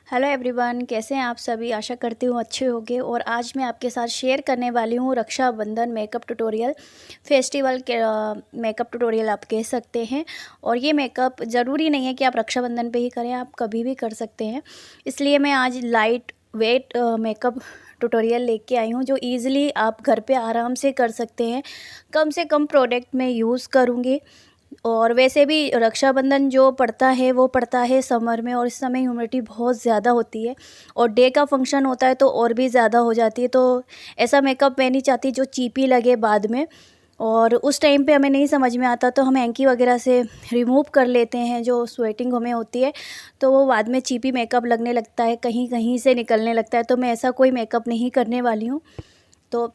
Hello everyone, कैसे हैं आप सभी। आशा करती हूँ अच्छे होंगे। और आज मैं आपके साथ शेयर करने वाली हूँ रक्षाबंधन मेकअप ट्यूटोरियल, फेस्टिवल के मेकअप ट्यूटोरियल आप कह सकते हैं। और ये मेकअप ज़रूरी नहीं है कि आप रक्षाबंधन पे ही करें, आप कभी भी कर सकते हैं। इसलिए मैं आज लाइट वेट मेकअप ट्यूटोरियल लेके आई हूँ जो ईज़िली आप घर पे आराम से कर सकते हैं। कम से कम प्रोडक्ट में यूज़ करूँगी। और वैसे भी रक्षाबंधन जो पड़ता है वो पड़ता है समर में, और इस समय ह्यूमिडिटी बहुत ज़्यादा होती है और डे का फंक्शन होता है तो और भी ज़्यादा हो जाती है। तो ऐसा मेकअप मैं नहीं चाहती जो चीपी लगे बाद में, और उस टाइम पे हमें नहीं समझ में आता तो हम हैंकी वगैरह से रिमूव कर लेते हैं जो स्वेटिंग हमें होती है, तो वो बाद में चीपी मेकअप लगने लगता है, कहीं कहीं से निकलने लगता है। तो मैं ऐसा कोई मेकअप नहीं करने वाली हूँ। तो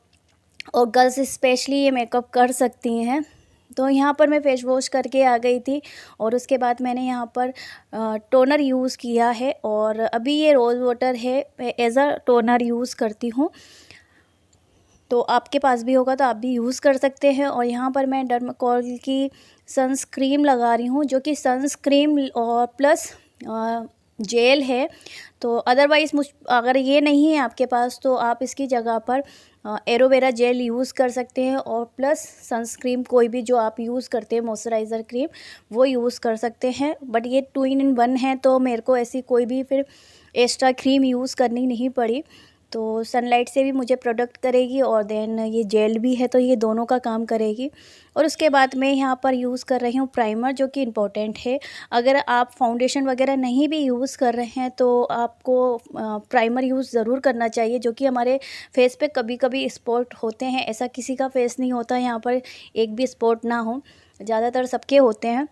और गर्ल्स स्पेशली ये मेकअप कर सकती हैं। तो यहाँ पर मैं फेस वॉश करके आ गई थी और उसके बाद मैंने यहाँ पर टोनर यूज़ किया है। और अभी ये रोज़ वाटर है, मैं एज अ टोनर यूज़ करती हूँ। तो आपके पास भी होगा तो आप भी यूज़ कर सकते हैं। और यहाँ पर मैं डर्माकोल की सनस्क्रीन लगा रही हूँ, जो कि सनस्क्रीन और प्लस जेल है। तो अदरवाइज़ अगर ये नहीं है आपके पास तो आप इसकी जगह पर एलोवेरा जेल यूज़ कर सकते हैं, और प्लस सनस्क्रीन कोई भी जो आप यूज़ करते हैं मॉइस्चराइज़र क्रीम वो यूज़ कर सकते हैं। बट ये 2 in 1 है तो मेरे को ऐसी कोई भी फिर एक्स्ट्रा क्रीम यूज़ करनी नहीं पड़ी। तो सनलाइट से भी मुझे प्रोटेक्ट करेगी और देन ये जेल भी है तो ये दोनों का काम करेगी। और उसके बाद मैं यहाँ पर यूज़ कर रही हूँ प्राइमर, जो कि इम्पोर्टेंट है। अगर आप फाउंडेशन वगैरह नहीं भी यूज़ कर रहे हैं तो आपको प्राइमर यूज़ ज़रूर करना चाहिए, जो कि हमारे फेस पे कभी कभी स्पॉट होते हैं। ऐसा किसी का फेस नहीं होता यहाँ पर एक भी स्पॉट ना हो, ज़्यादातर सबके होते हैं।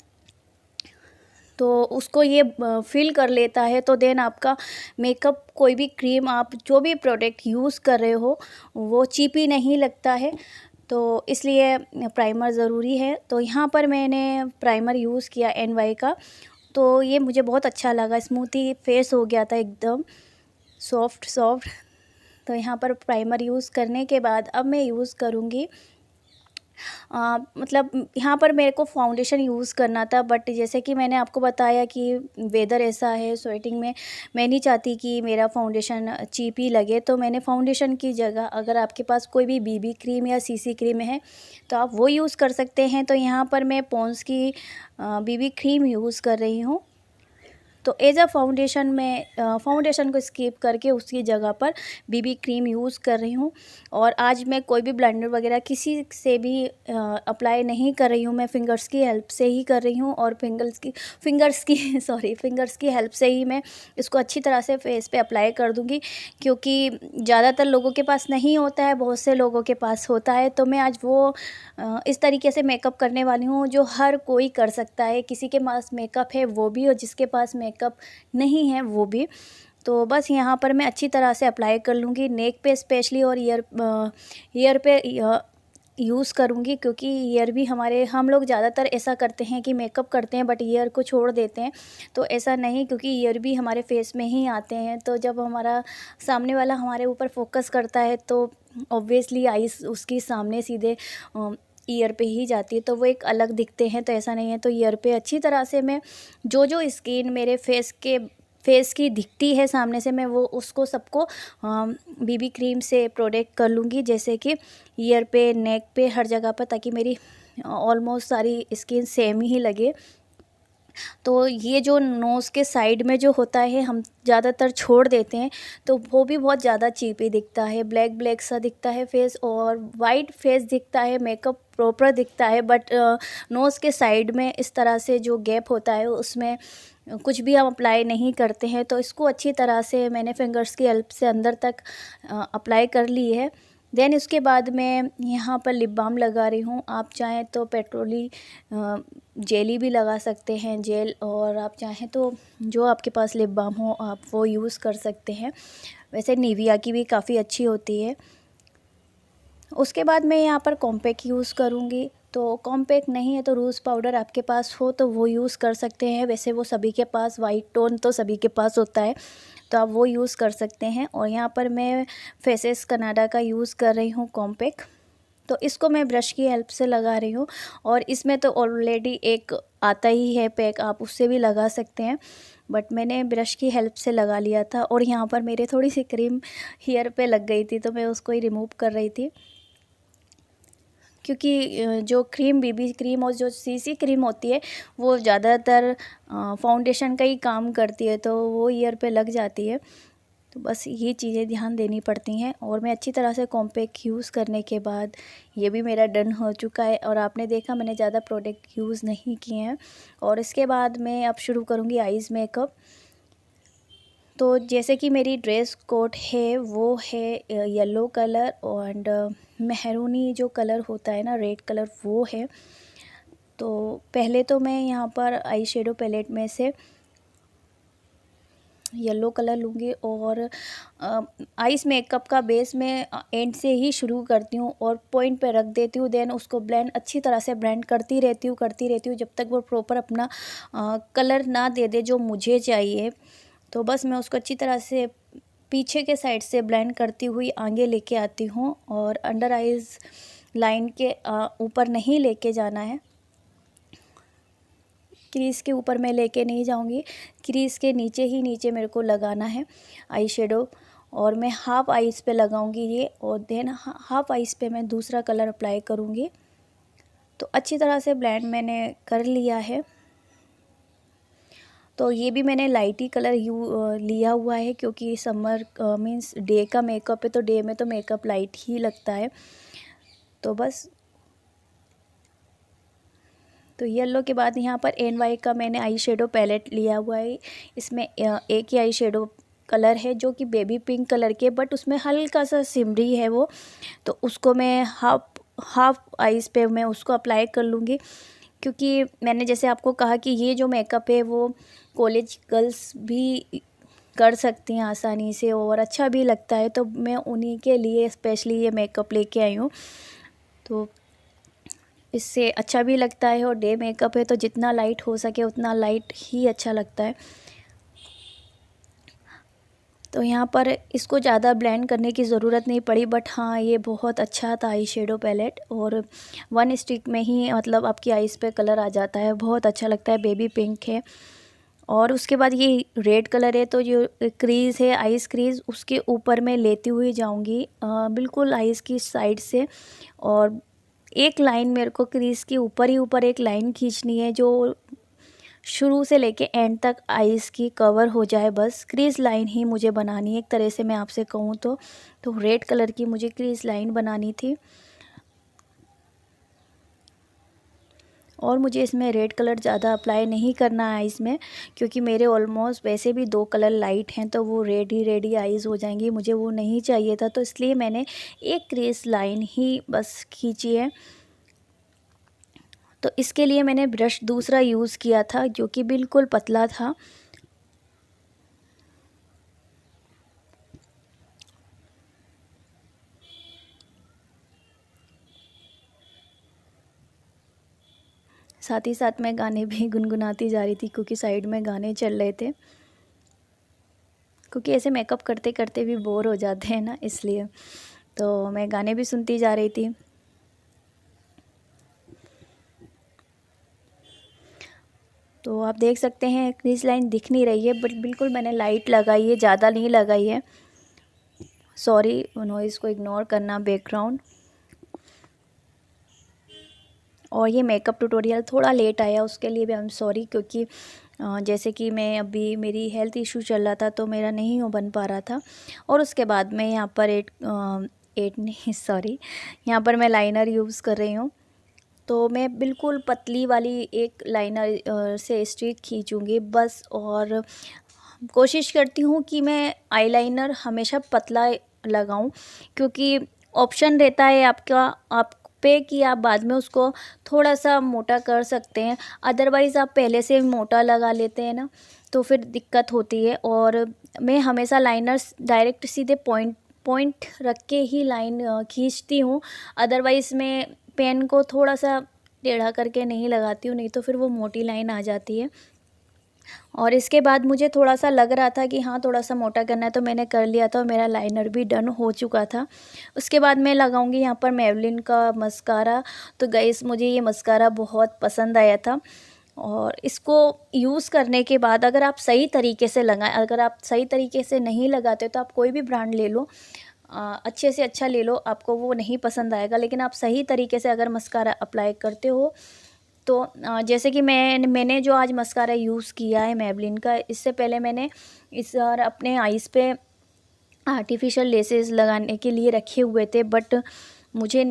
तो उसको ये फील कर लेता है। तो देन आपका मेकअप कोई भी क्रीम आप जो भी प्रोडक्ट यूज़ कर रहे हो वो चीपी नहीं लगता है। तो इसलिए प्राइमर ज़रूरी है। तो यहाँ पर मैंने प्राइमर यूज़ किया NY का, तो ये मुझे बहुत अच्छा लगा। स्मूथी फेस हो गया था एकदम सॉफ्ट सॉफ्ट। तो यहाँ पर प्राइमर यूज़ करने के बाद अब मैं यूज़ करूँगी मतलब यहाँ पर मेरे को फाउंडेशन यूज़ करना था। बट जैसे कि मैंने आपको बताया कि वेदर ऐसा है स्वेटिंग में, मैं नहीं चाहती कि मेरा फाउंडेशन चीपी लगे। तो मैंने फाउंडेशन की जगह, अगर आपके पास कोई भी BB क्रीम या CC क्रीम है तो आप वो यूज़ कर सकते हैं। तो यहाँ पर मैं पॉन्ड्स की BB क्रीम यूज़ कर रही हूँ। तो एज अ फाउंडेशन में फाउंडेशन को स्किप करके उसकी जगह पर BB क्रीम यूज़ कर रही हूँ। और आज मैं कोई भी ब्लेंडर वगैरह किसी से भी अप्लाई नहीं कर रही हूँ, मैं फिंगर्स की हेल्प से ही कर रही हूँ। और फिंगर्स की हेल्प से ही मैं इसको अच्छी तरह से फेस पे अप्लाई कर दूँगी, क्योंकि ज़्यादातर लोगों के पास नहीं होता है, बहुत से लोगों के पास होता है। तो मैं आज वो इस तरीके से मेकअप करने वाली हूँ जो हर कोई कर सकता है। किसी के पास मेकअप है वो भी, और जिसके पास मेकअप नहीं है वो भी। तो बस यहाँ पर मैं अच्छी तरह से अप्लाई कर लूँगी नेक पे स्पेशली, और ईयर पे यूज़ करूँगी, क्योंकि ईयर भी हम लोग ज़्यादातर ऐसा करते हैं कि मेकअप करते हैं बट ईयर को छोड़ देते हैं। तो ऐसा नहीं, क्योंकि ईयर भी हमारे फेस में ही आते हैं। तो जब हमारा सामने वाला हमारे ऊपर फोकस करता है तो ऑब्वियसली आईज उसकी सामने सीधे ईयर पे ही जाती है, तो वो एक अलग दिखते हैं। तो ऐसा नहीं है, तो ईयर पे अच्छी तरह से मैं जो स्किन मेरे फेस की दिखती है सामने से, मैं वो उसको सबको BB क्रीम से प्रोटेक्ट कर लूँगी, जैसे कि ईयर पे, नेक पे, हर जगह पर, ताकि मेरी ऑलमोस्ट सारी स्किन सेम ही लगे। तो ये जो नोज़ के साइड में जो होता है हम ज़्यादातर छोड़ देते हैं, तो वो भी बहुत ज़्यादा चीपी दिखता है, ब्लैक ब्लैक सा दिखता है फेस, और वाइट फेस दिखता है, मेकअप प्रॉपर दिखता है। बट नोज़ के साइड में इस तरह से जो गैप होता है उसमें कुछ भी हम अप्लाई नहीं करते हैं। तो इसको अच्छी तरह से मैंने फिंगर्स की हेल्प से अंदर तक अप्लाई कर ली है। देन इसके बाद मैं यहाँ पर लिप बाम लगा रही हूँ। आप चाहें तो पेट्रोली जेली भी लगा सकते हैं, जेल, और आप चाहें तो जो आपके पास लिप बाम हो आप वो यूज़ कर सकते हैं। वैसे निविया की भी काफ़ी अच्छी होती है। उसके बाद मैं यहाँ पर कॉम्पैक्ट यूज़ करूँगी। तो कॉम्पैक्ट नहीं है तो रूज़ पाउडर आपके पास हो तो वो यूज़ कर सकते हैं। वैसे वो सभी के पास, वाइट टोन तो सभी के पास होता है, तो आप वो यूज़ कर सकते हैं। और यहाँ पर मैं फेसेस कनाडा का यूज़ कर रही हूँ कॉम्पैक्ट। तो इसको मैं ब्रश की हेल्प से लगा रही हूँ। और इसमें तो ऑलरेडी एक आता ही है पैक, आप उससे भी लगा सकते हैं, बट मैंने ब्रश की हेल्प से लगा लिया था। और यहाँ पर मेरे थोड़ी सी क्रीम हेयर पे लग गई थी, तो मैं उसको ही रिमूव कर रही थी, क्योंकि जो क्रीम बीबी क्रीम और जो सीसी क्रीम होती है वो ज़्यादातर फाउंडेशन का ही काम करती है, तो वो ईयर पे लग जाती है। तो बस ये चीज़ें ध्यान देनी पड़ती हैं। और मैं अच्छी तरह से कॉम्पैक्ट यूज़ करने के बाद ये भी मेरा डन हो चुका है। और आपने देखा मैंने ज़्यादा प्रोडक्ट यूज़ नहीं किए हैं। और इसके बाद मैं अब शुरू करूँगी आइज़ मेकअप। तो जैसे कि मेरी ड्रेस कोड है वो है येलो कलर एंड मेहरूनी जो कलर होता है ना, रेड कलर, वो है। तो पहले तो मैं यहाँ पर आई शेडो पैलेट में से येलो कलर लूँगी और आइस मेकअप का बेस मैं एंड से ही शुरू करती हूँ और पॉइंट पे रख देती हूँ। देन उसको ब्लेंड अच्छी तरह से ब्लेंड करती रहती हूँ जब तक वो प्रॉपर अपना कलर ना दे दे जो मुझे चाहिए। तो बस मैं उसको अच्छी तरह से पीछे के साइड से ब्लेंड करती हुई आगे लेके आती हूँ। और अंडर आइज़ लाइन के ऊपर नहीं लेके जाना है, क्रीज़ के ऊपर मैं लेके नहीं जाऊँगी, क्रीज़ के नीचे ही नीचे मेरे को लगाना है आई शेडो। और मैं हाफ आइज़ पे लगाऊंगी ये, और देन हाफ आइज़ पे मैं दूसरा कलर अप्लाई करूँगी। तो अच्छी तरह से ब्लेंड मैंने कर लिया है। तो ये भी मैंने लाइट ही कलर लिया हुआ है, क्योंकि समर मीन्स डे का मेकअप है, तो डे में तो मेकअप लाइट ही लगता है। तो बस तो येलो के बाद यहाँ पर NY का मैंने आई शेडो पैलेट लिया हुआ है। इसमें एक ही आई शेडो कलर है जो कि बेबी पिंक कलर के, बट उसमें हल्का सा सिमरी है वो, तो उसको मैं हाफ आइज़ पे मैं उसको अप्लाई कर लूँगी। क्योंकि मैंने जैसे आपको कहा कि ये जो मेकअप है वो कॉलेज गर्ल्स भी कर सकती हैं आसानी से और अच्छा भी लगता है, तो मैं उन्हीं के लिए स्पेशली ये मेकअप लेके आई हूँ। तो इससे अच्छा भी लगता है, और डे मेकअप है तो जितना लाइट हो सके उतना लाइट ही अच्छा लगता है। तो यहाँ पर इसको ज़्यादा ब्लेंड करने की ज़रूरत नहीं पड़ी, बट हाँ ये बहुत अच्छा था आई शेडो पैलेट, और वन स्टिक में ही मतलब आपकी आइज़ पे कलर आ जाता है, बहुत अच्छा लगता है। बेबी पिंक है। और उसके बाद ये रेड कलर है, तो जो क्रीज़ है आइज़ क्रीज़ उसके ऊपर मैं लेती हुई जाऊँगी बिल्कुल आइज़ की साइड से। और एक लाइन मेरे को क्रीज़ के ऊपर ही ऊपर एक लाइन खींचनी है जो शुरू से लेके एंड तक आइज़ की कवर हो जाए। बस क्रीज़ लाइन ही मुझे बनानी है, एक तरह से मैं आपसे कहूँ तो रेड कलर की मुझे क्रीज़ लाइन बनानी थी। और मुझे इसमें रेड कलर ज़्यादा अप्लाई नहीं करना है आइज़ में, क्योंकि मेरे ऑलमोस्ट वैसे भी 2 कलर लाइट हैं, तो वो रेड ही आइज़ हो जाएंगी, मुझे वो नहीं चाहिए था। तो इसलिए मैंने एक क्रीज़ लाइन ही बस खींची है। तो इसके लिए मैंने ब्रश दूसरा यूज़ किया था जो कि बिल्कुल पतला था। साथ ही साथ मैं गाने भी गुनगुनाती जा रही थी, क्योंकि साइड में गाने चल रहे थे, क्योंकि ऐसे मेकअप करते करते भी बोर हो जाते हैं ना, इसलिए तो मैं गाने भी सुनती जा रही थी। तो आप देख सकते हैं क्रीज लाइन दिख नहीं रही है, बट बिल्कुल मैंने लाइट लगाई है, ज़्यादा नहीं लगाई है। सॉरी, नॉइज़ को इग्नोर करना, बैकग्राउंड। और ये मेकअप ट्यूटोरियल थोड़ा लेट आया, उसके लिए भी आई एम सॉरी, क्योंकि जैसे कि मैं अभी मेरी हेल्थ इशू चल रहा था, तो मेरा नहीं हो बन पा रहा था। और उसके बाद मैं यहाँ पर एट नहीं सॉरी, यहाँ पर मैं लाइनर यूज़ कर रही हूँ। तो मैं बिल्कुल पतली वाली एक लाइनर से स्ट्रिक खींचूँगी बस। और कोशिश करती हूँ कि मैं आईलाइनर हमेशा पतला लगाऊं, क्योंकि ऑप्शन रहता है आपका आप पे कि आप बाद में उसको थोड़ा सा मोटा कर सकते हैं। अदरवाइज़ आप पहले से मोटा लगा लेते हैं ना, तो फिर दिक्कत होती है। और मैं हमेशा लाइनर्स डायरेक्ट सीधे पॉइंट रख के ही लाइन खींचती हूँ। अदरवाइज़ मैं पेन को थोड़ा सा टेढ़ा करके नहीं लगाती हूँ, नहीं तो फिर वो मोटी लाइन आ जाती है। और इसके बाद मुझे थोड़ा सा लग रहा था कि हाँ थोड़ा सा मोटा करना है, तो मैंने कर लिया था और मेरा लाइनर भी डन हो चुका था। उसके बाद मैं लगाऊंगी यहाँ पर मेबलिन का मस्कारा। तो गाइस मुझे ये मस्कारा बहुत पसंद आया था, और इसको यूज़ करने के बाद अगर आप सही तरीके से लगाएं, अगर आप सही तरीके से नहीं लगाते तो आप कोई भी ब्रांड ले लो, अच्छे से अच्छा ले लो, आपको वो नहीं पसंद आएगा। लेकिन आप सही तरीके से अगर मस्कारा अप्लाई करते हो तो जैसे कि मैंने जो आज मस्कारा यूज़ किया है मेबलिन का, इससे पहले मैंने इस और अपने आईज़ पे आर्टिफिशियल लेसेस लगाने के लिए रखे हुए थे, बट मुझे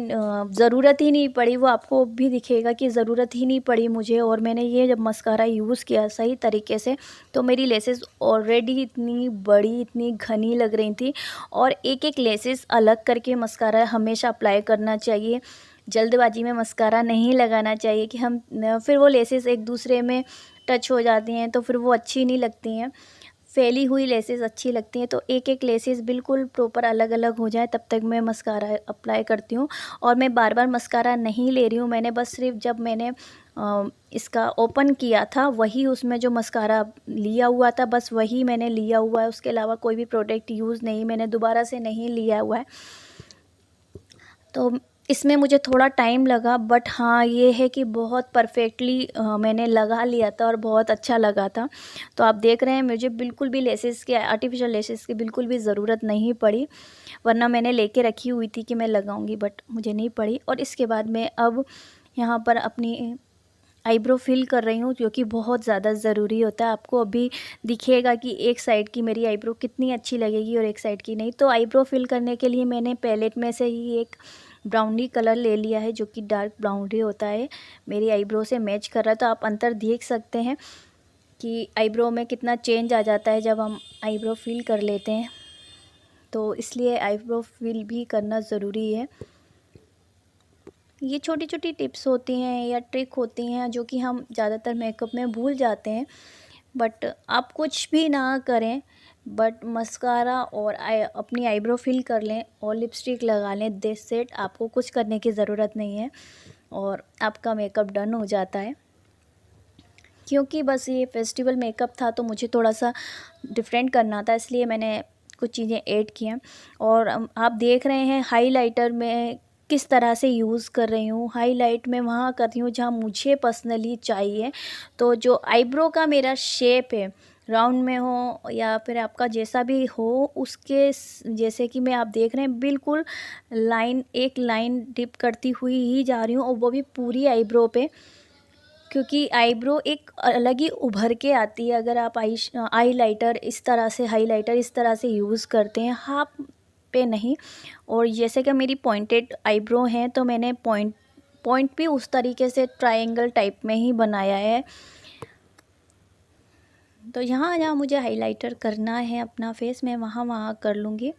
ज़रूरत ही नहीं पड़ी। वो आपको भी दिखेगा कि ज़रूरत ही नहीं पड़ी मुझे। और मैंने ये जब मस्कारा यूज़ किया सही तरीके से, तो मेरी लेसेस ऑलरेडी इतनी बड़ी, इतनी घनी लग रही थी। और एक एक लेसेस अलग करके मस्कारा हमेशा अप्लाई करना चाहिए। जल्दबाजी में मस्कारा नहीं लगाना चाहिए कि हम फिर वो लेसेस एक दूसरे में टच हो जाती हैं, तो फिर वो अच्छी नहीं लगती हैं। फैली हुई लेसेस अच्छी लगती हैं, तो एक एक लेसेस बिल्कुल प्रॉपर अलग अलग हो जाए तब तक मैं मस्कारा अप्लाई करती हूँ। और मैं बार बार मस्कारा नहीं ले रही हूँ, मैंने बस सिर्फ जब मैंने इसका ओपन किया था वही उसमें जो मस्कारा लिया हुआ था बस वही मैंने लिया हुआ है। उसके अलावा कोई भी प्रोडक्ट यूज़ नहीं, मैंने दोबारा से नहीं लिया हुआ है। तो इसमें मुझे थोड़ा टाइम लगा, बट हाँ ये है कि बहुत परफेक्टली मैंने लगा लिया था और बहुत अच्छा लगा था। तो आप देख रहे हैं मुझे बिल्कुल भी लेसेस की, आर्टिफिशियल लेसेस की बिल्कुल भी ज़रूरत नहीं पड़ी, वरना मैंने लेके रखी हुई थी कि मैं लगाऊंगी, बट मुझे नहीं पड़ी। और इसके बाद मैं अब यहाँ पर अपनी आईब्रो फिल कर रही हूँ, जो कि बहुत ज़्यादा ज़रूरी होता है। आपको अभी दिखेगा कि एक साइड की मेरी आईब्रो कितनी अच्छी लगेगी और एक साइड की नहीं। तो आईब्रो फिल करने के लिए मैंने पैलेट में से ही एक ब्राउनी कलर ले लिया है, जो कि डार्क ब्राउनी होता है, मेरी आईब्रो से मैच कर रहा है। तो आप अंतर देख सकते हैं कि आईब्रो में कितना चेंज आ जाता है जब हम आईब्रो फिल कर लेते हैं। तो इसलिए आईब्रो फिल भी करना ज़रूरी है। ये छोटी छोटी टिप्स होती हैं या ट्रिक होती हैं जो कि हम ज़्यादातर मेकअप में भूल जाते हैं। बट आप कुछ भी ना करें, बट मस्कारा और अपनी आईब्रो फिल कर लें और लिपस्टिक लगा लें, दिस सेट, आपको कुछ करने की ज़रूरत नहीं है और आपका मेकअप डन हो जाता है। क्योंकि बस ये फेस्टिवल मेकअप था तो मुझे थोड़ा सा डिफरेंट करना था, इसलिए मैंने कुछ चीज़ें ऐड की हैं। और आप देख रहे हैं हाइलाइटर में किस तरह से यूज़ कर रही हूँ। हाईलाइट में वहाँ कर रही हूँ जहाँ मुझे पर्सनली चाहिए। तो जो आईब्रो का मेरा शेप है, राउंड में हो या फिर आपका जैसा भी हो, उसके जैसे कि मैं आप देख रहे हैं बिल्कुल लाइन, एक लाइन डिप करती हुई ही जा रही हूँ, और वो भी पूरी आईब्रो पे। क्योंकि आईब्रो एक अलग ही उभर के आती है अगर आप हाइलाइटर इस तरह से, हाइलाइटर इस तरह से यूज़ करते हैं, हाफ पे नहीं। और जैसे कि मेरी पॉइंटेड आईब्रो हैं तो मैंने पॉइंट भी उस तरीके से ट्रायंगल टाइप में ही बनाया है। तो यहाँ जहाँ मुझे हाइलाइटर करना है अपना फेस, मैं वहाँ वहाँ कर लूँगी,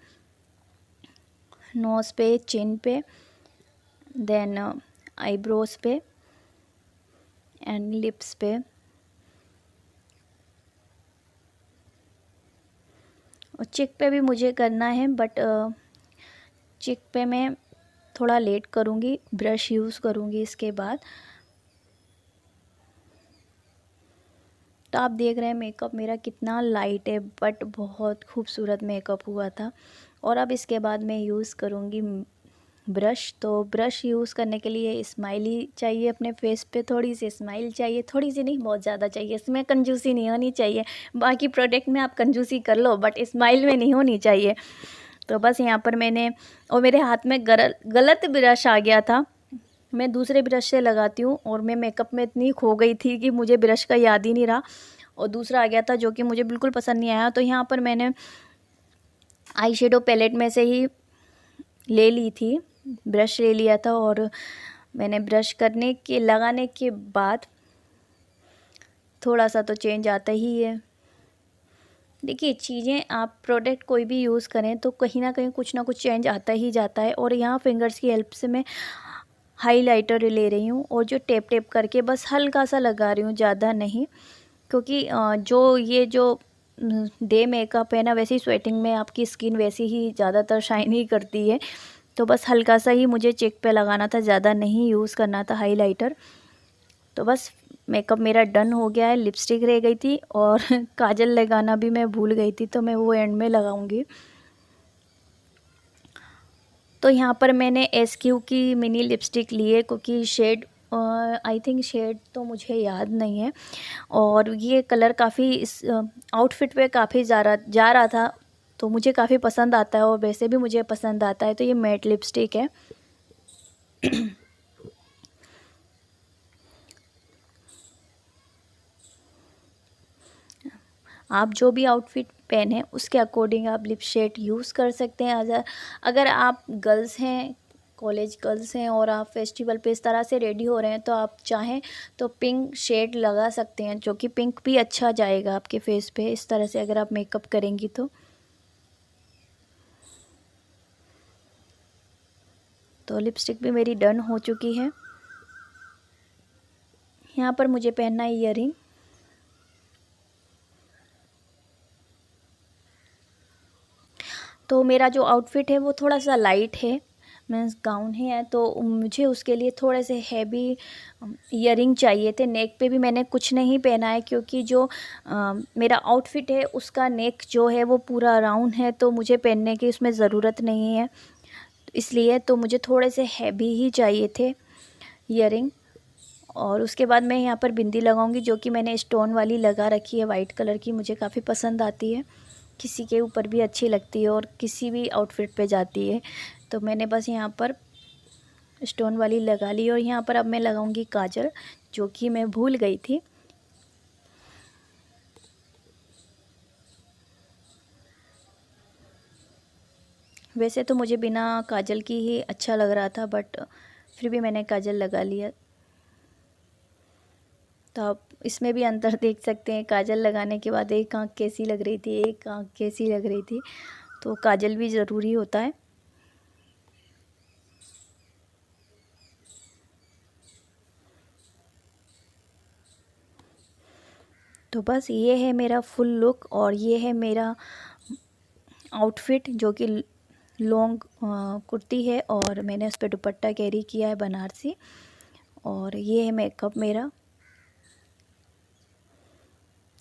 नोज़ पे, चिन पे, देन आईब्रोज़ पे एंड लिप्स पे। और चिक पे भी मुझे करना है, बट चिक पे मैं थोड़ा लेट करूँगी, ब्रश यूज़ करूँगी इसके बाद। तो आप देख रहे हैं मेकअप मेरा कितना लाइट है, बट बहुत खूबसूरत मेकअप हुआ था। और अब इसके बाद मैं यूज़ करूँगी ब्रश। तो ब्रश यूज़ करने के लिए स्माइली चाहिए, अपने फेस पे थोड़ी सी स्माइल चाहिए, थोड़ी सी नहीं बहुत ज़्यादा चाहिए, इसमें कंजूसी नहीं होनी चाहिए। बाकी प्रोडक्ट में आप कंजूसी कर लो बट स्माइल में नहीं होनी चाहिए। तो बस यहाँ पर मैंने, और मेरे हाथ में गलत ब्रश आ गया था, मैं दूसरे ब्रश से लगाती हूँ और मैं मेकअप में इतनी खो गई थी कि मुझे ब्रश का याद ही नहीं रहा, और दूसरा आ गया था जो कि मुझे बिल्कुल पसंद नहीं आया। तो यहाँ पर मैंने आई शेडो पैलेट में से ही ले ली थी, ब्रश ले लिया था, और मैंने ब्रश लगाने के बाद थोड़ा सा तो चेंज आता ही है। देखिए चीज़ें, आप प्रोडक्ट कोई भी यूज़ करें तो कहीं ना कहीं कुछ ना कुछ चेंज आता ही जाता है। और यहाँ फिंगर्स की हेल्प से मैं हाइलाइटर ले रही हूँ और जो टेप टेप करके बस हल्का सा लगा रही हूँ, ज़्यादा नहीं। क्योंकि जो डे मेकअप है ना, वैसे ही स्वेटिंग में आपकी स्किन वैसे ही ज़्यादातर शाइन ही करती है। तो बस हल्का सा ही मुझे चेक पे लगाना था, ज़्यादा नहीं यूज़ करना था हाइलाइटर। तो बस मेकअप मेरा डन हो गया है। लिपस्टिक रह गई थी और काजल लगाना भी मैं भूल गई थी, तो मैं वो एंड में लगाऊंगी। तो यहाँ पर मैंने SQ की मिनी लिपस्टिक ली है, क्योंकि शेड आई थिंक शेड तो मुझे याद नहीं है, और ये कलर काफ़ी इस आउटफिट पे काफ़ी जा रहा था, तो मुझे काफ़ी पसंद आता है और वैसे भी मुझे पसंद आता है। तो ये मैट लिपस्टिक है। आप जो भी आउटफिट पहने उसके अकॉर्डिंग आप लिप शेड यूज़ कर सकते हैं। अगर आप गर्ल्स हैं, कॉलेज गर्ल्स हैं और आप फेस्टिवल पे इस तरह से रेडी हो रहे हैं, तो आप चाहें तो पिंक शेड लगा सकते हैं, जो कि पिंक भी अच्छा जाएगा आपके फेस पे इस तरह से अगर आप मेकअप करेंगी तो लिपस्टिक भी मेरी डन हो चुकी है। यहाँ पर मुझे पहनना है ईयरिंग। तो मेरा जो आउटफिट है वो थोड़ा सा लाइट है, मीन्स गाउन है, तो मुझे उसके लिए थोड़े से हैवी ईयरिंग चाहिए थे। नेक पे भी मैंने कुछ नहीं पहना है, क्योंकि जो मेरा आउटफिट है उसका नेक जो है वो पूरा राउंड है, तो मुझे पहनने की उसमें ज़रूरत नहीं है, इसलिए तो मुझे थोड़े से हैवी ही चाहिए थे ईयरिंग। और उसके बाद मैं यहाँ पर बिंदी लगाऊंगी, जो कि मैंने स्टोन वाली लगा रखी है, वाइट कलर की, मुझे काफ़ी पसंद आती है, किसी के ऊपर भी अच्छी लगती है और किसी भी आउटफिट पे जाती है। तो मैंने बस यहाँ पर स्टोन वाली लगा ली, और यहाँ पर अब मैं लगाऊंगी काजल, जो कि मैं भूल गई थी। वैसे तो मुझे बिना काजल की ही अच्छा लग रहा था, बट फिर भी मैंने काजल लगा लिया। तो आप इसमें भी अंतर देख सकते हैं, काजल लगाने के बाद एक आँख कैसी लग रही थी, एक आँख कैसी लग रही थी। तो काजल भी ज़रूरी होता है। तो बस ये है मेरा फुल लुक, और ये है मेरा आउटफिट, जो कि लॉन्ग कुर्ती है और मैंने उस पर दुपट्टा कैरी किया है बनारसी, और ये है मेकअप मेरा।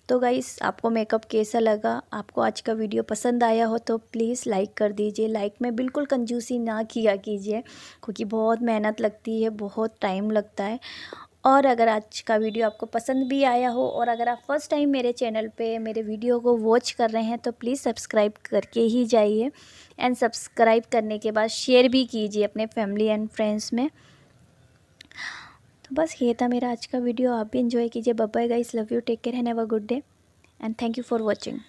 तो गाइस, आपको मेकअप कैसा लगा? आपको आज का वीडियो पसंद आया हो तो प्लीज़ लाइक कर दीजिए। लाइक में बिल्कुल कंजूसी ना किया कीजिए, क्योंकि बहुत मेहनत लगती है, बहुत टाइम लगता है। और अगर आज का वीडियो आपको पसंद भी आया हो, और अगर आप फर्स्ट टाइम मेरे चैनल पे मेरे वीडियो को वॉच कर रहे हैं, तो प्लीज़ सब्सक्राइब करके ही जाइए, एंड सब्सक्राइब करने के बाद शेयर भी कीजिए अपने फैमिली एंड फ्रेंड्स में। तो बस ये था मेरा आज का वीडियो, आप भी एंजॉय कीजिए। Bye bye guys, love you, take care and have a good day, and thank you for watching.